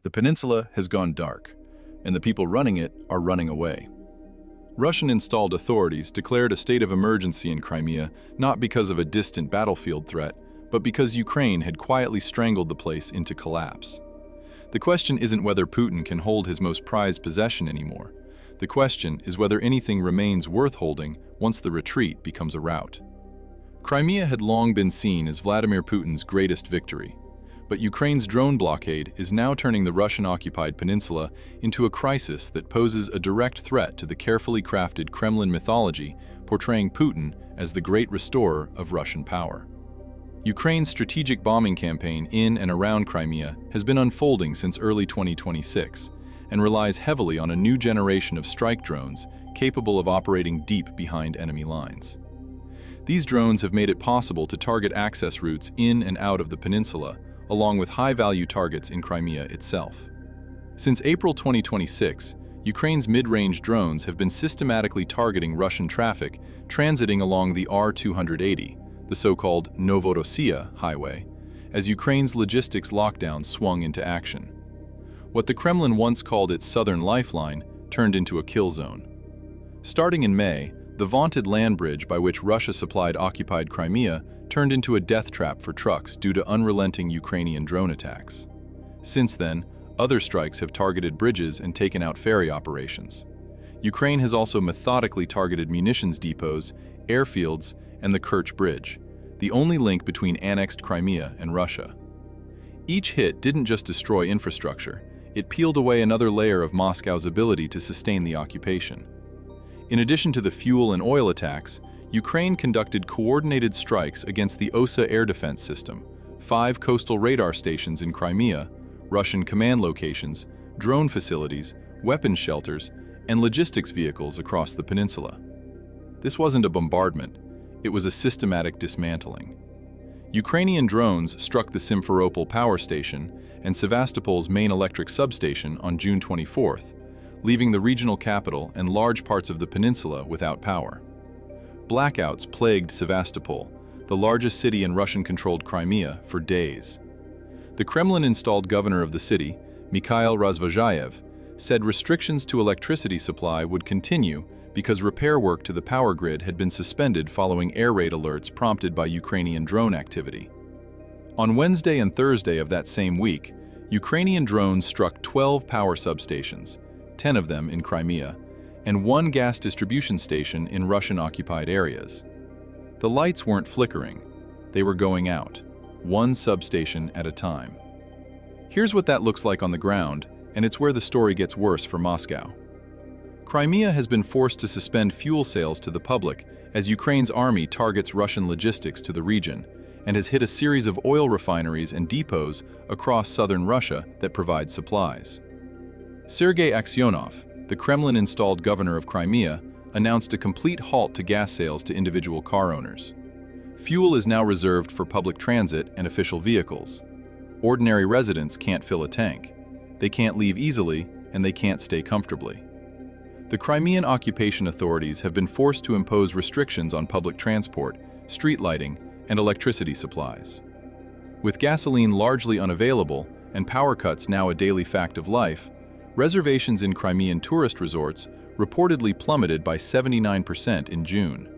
The peninsula has gone dark, and the people running it are running away. Russian-installed authorities declared a state of emergency in Crimea not because of a distant battlefield threat, but because Ukraine had quietly strangled the place into collapse. The question isn't whether Putin can hold his most prized possession anymore. The question is whether anything remains worth holding once the retreat becomes a rout. Crimea had long been seen as Vladimir Putin's greatest victory, but Ukraine's drone blockade is now turning the Russian-occupied peninsula into a crisis that poses a direct threat to the carefully crafted Kremlin mythology portraying Putin as the great restorer of Russian power. Ukraine's strategic bombing campaign in and around Crimea has been unfolding since early 2026 and relies heavily on a new generation of strike drones capable of operating deep behind enemy lines. These drones have made it possible to target access routes in and out of the peninsula, along with high-value targets in Crimea itself. Since April 2026, Ukraine's mid-range drones have been systematically targeting Russian traffic transiting along the R-280, the so-called Novorossiya highway, as Ukraine's logistics lockdown swung into action. What the Kremlin once called its southern lifeline turned into a kill zone. Starting in May, the vaunted land bridge by which Russia supplied occupied Crimea turned into a death trap for trucks due to unrelenting Ukrainian drone attacks. Since then, other strikes have targeted bridges and taken out ferry operations. Ukraine has also methodically targeted munitions depots, airfields, and the Kerch Bridge, the only link between annexed Crimea and Russia. Each hit didn't just destroy infrastructure, it peeled away another layer of Moscow's ability to sustain the occupation. In addition to the fuel and oil attacks, Ukraine conducted coordinated strikes against the Osa air defense system, 5 coastal radar stations in Crimea, Russian command locations, drone facilities, weapons shelters, and logistics vehicles across the peninsula. This wasn't a bombardment, it was a systematic dismantling. Ukrainian drones struck the Simferopol power station and Sevastopol's main electric substation on June 24th, leaving the regional capital and large parts of the peninsula without power. Blackouts plagued Sevastopol, the largest city in Russian-controlled Crimea, for days. The Kremlin-installed governor of the city, Mikhail Razvozhayev, said restrictions to electricity supply would continue because repair work to the power grid had been suspended following air raid alerts prompted by Ukrainian drone activity. On Wednesday and Thursday of that same week, Ukrainian drones struck 12 power substations, 10 of them in Crimea, and 1 gas distribution station in Russian-occupied areas. The lights weren't flickering, they were going out, 1 substation at a time. Here's what that looks like on the ground, and it's where the story gets worse for Moscow. Crimea has been forced to suspend fuel sales to the public as Ukraine's army targets Russian logistics to the region and has hit a series of oil refineries and depots across southern Russia that provide supplies. Sergei Aksyonov, the Kremlin-installed governor of Crimea, announced a complete halt to gas sales to individual car owners. Fuel is now reserved for public transit and official vehicles. Ordinary residents can't fill a tank. They can't leave easily, and they can't stay comfortably. The Crimean occupation authorities have been forced to impose restrictions on public transport, street lighting, and electricity supplies. With gasoline largely unavailable and power cuts now a daily fact of life, reservations in Crimean tourist resorts reportedly plummeted by 79% in June.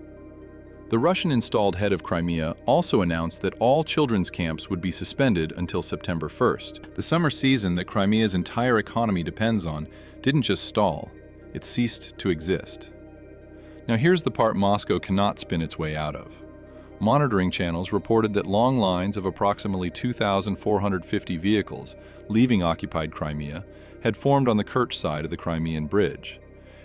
The Russian-installed head of Crimea also announced that all children's camps would be suspended until September 1st. The summer season that Crimea's entire economy depends on didn't just stall, it ceased to exist. Now here's the part Moscow cannot spin its way out of. Monitoring channels reported that long lines of approximately 2,450 vehicles leaving occupied Crimea had formed on the Kerch side of the Crimean Bridge.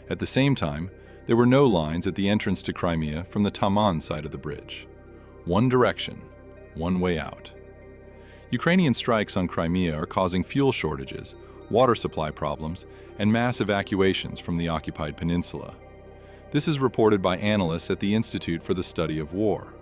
At the same time, there were no lines at the entrance to Crimea from the Taman side of the bridge. One direction, one way out. Ukrainian strikes on Crimea are causing fuel shortages, water supply problems, and mass evacuations from the occupied peninsula. This is reported by analysts at the Institute for the Study of War.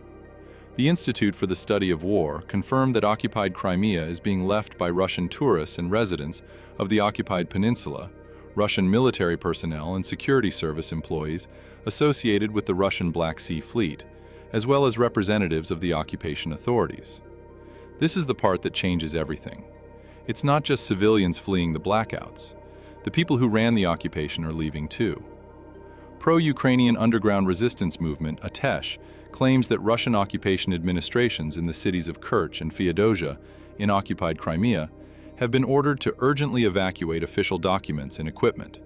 The Institute for the Study of War confirmed that occupied Crimea is being left by Russian tourists and residents of the occupied peninsula, Russian military personnel and security service employees associated with the Russian Black Sea Fleet, as well as representatives of the occupation authorities. This is the part that changes everything. It's not just civilians fleeing the blackouts. The people who ran the occupation are leaving too. Pro-Ukrainian underground resistance movement, Atesh, claims that Russian occupation administrations in the cities of Kerch and Feodosia in occupied Crimea have been ordered to urgently evacuate official documents and equipment.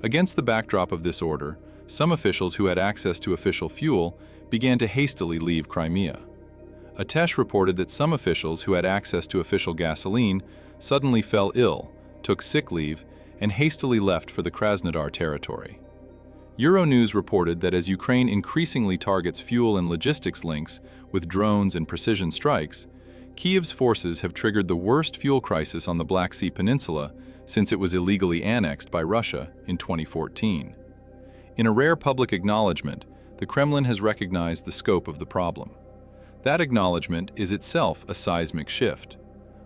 Against the backdrop of this order, some officials who had access to official fuel began to hastily leave Crimea. Atesh reported that some officials who had access to official gasoline suddenly fell ill, took sick leave, and hastily left for the Krasnodar territory. Euronews reported that as Ukraine increasingly targets fuel and logistics links with drones and precision strikes, Kyiv's forces have triggered the worst fuel crisis on the Black Sea Peninsula since it was illegally annexed by Russia in 2014. In a rare public acknowledgement, the Kremlin has recognized the scope of the problem. That acknowledgement is itself a seismic shift.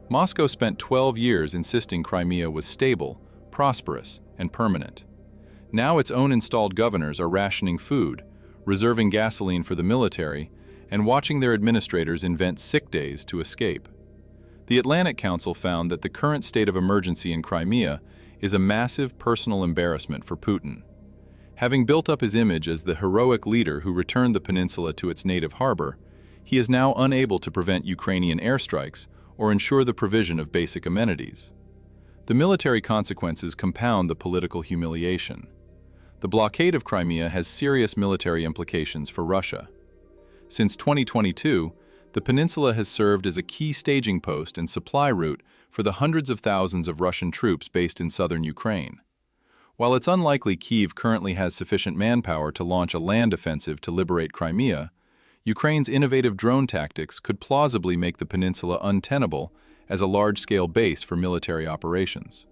Moscow spent 12 years insisting Crimea was stable, prosperous, and permanent. Now its own installed governors are rationing food, reserving gasoline for the military, and watching their administrators invent sick days to escape. The Atlantic Council found that the current state of emergency in Crimea is a massive personal embarrassment for Putin. Having built up his image as the heroic leader who returned the peninsula to its native harbor, he is now unable to prevent Ukrainian airstrikes or ensure the provision of basic amenities. The military consequences compound the political humiliation. The blockade of Crimea has serious military implications for Russia. Since 2022, the peninsula has served as a key staging post and supply route for the hundreds of thousands of Russian troops based in southern Ukraine. While it's unlikely Kyiv currently has sufficient manpower to launch a land offensive to liberate Crimea, Ukraine's innovative drone tactics could plausibly make the peninsula untenable as a large-scale base for military operations.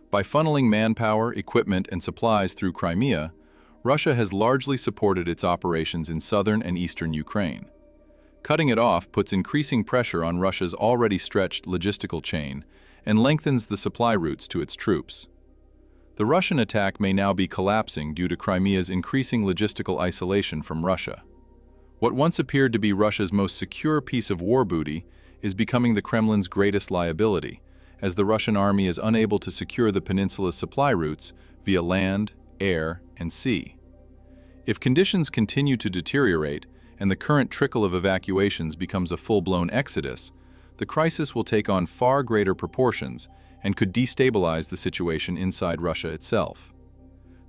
By funneling manpower, equipment, and supplies through Crimea, Russia has largely supported its operations in southern and eastern Ukraine. Cutting it off puts increasing pressure on Russia's already stretched logistical chain and lengthens the supply routes to its troops. The Russian attack may now be collapsing due to Crimea's increasing logistical isolation from Russia. What once appeared to be Russia's most secure piece of war booty is becoming the Kremlin's greatest liability, as the Russian army is unable to secure the peninsula's supply routes via land, air, and sea. If conditions continue to deteriorate and the current trickle of evacuations becomes a full-blown exodus, the crisis will take on far greater proportions and could destabilize the situation inside Russia itself.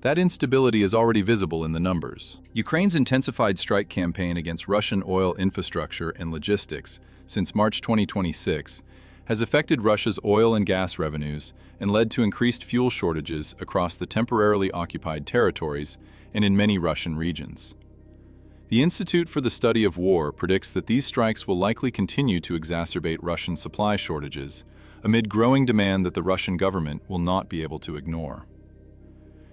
That instability is already visible in the numbers. Ukraine's intensified strike campaign against Russian oil infrastructure and logistics since March 2026 has affected Russia's oil and gas revenues and led to increased fuel shortages across the temporarily occupied territories and in many Russian regions. The Institute for the Study of War predicts that these strikes will likely continue to exacerbate Russian supply shortages amid growing demand that the Russian government will not be able to ignore.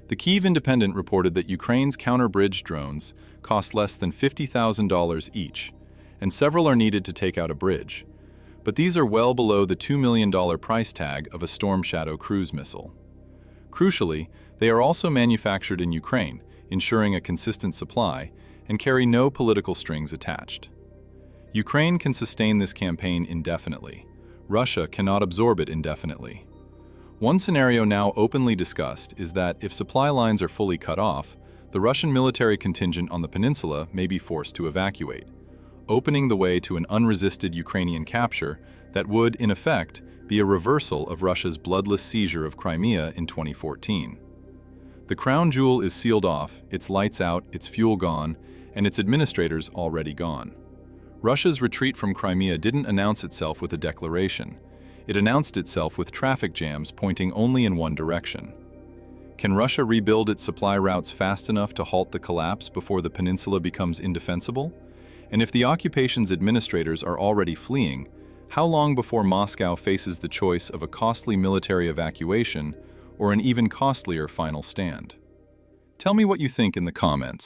The Kyiv Independent reported that Ukraine's counter-bridge drones cost less than $50,000 each, and several are needed to take out a bridge. But these are well below the $2 million price tag of a Storm Shadow cruise missile. Crucially, they are also manufactured in Ukraine, ensuring a consistent supply, and carry no political strings attached. Ukraine can sustain this campaign indefinitely. Russia cannot absorb it indefinitely. One scenario now openly discussed is that if supply lines are fully cut off, the Russian military contingent on the peninsula may be forced to evacuate, opening the way to an unresisted Ukrainian capture that would, in effect, be a reversal of Russia's bloodless seizure of Crimea in 2014. The crown jewel is sealed off, its lights out, its fuel gone, and its administrators already gone. Russia's retreat from Crimea didn't announce itself with a declaration. It announced itself with traffic jams pointing only in one direction. Can Russia rebuild its supply routes fast enough to halt the collapse before the peninsula becomes indefensible? And if the occupation's administrators are already fleeing, how long before Moscow faces the choice of a costly military evacuation or an even costlier final stand? Tell me what you think in the comments.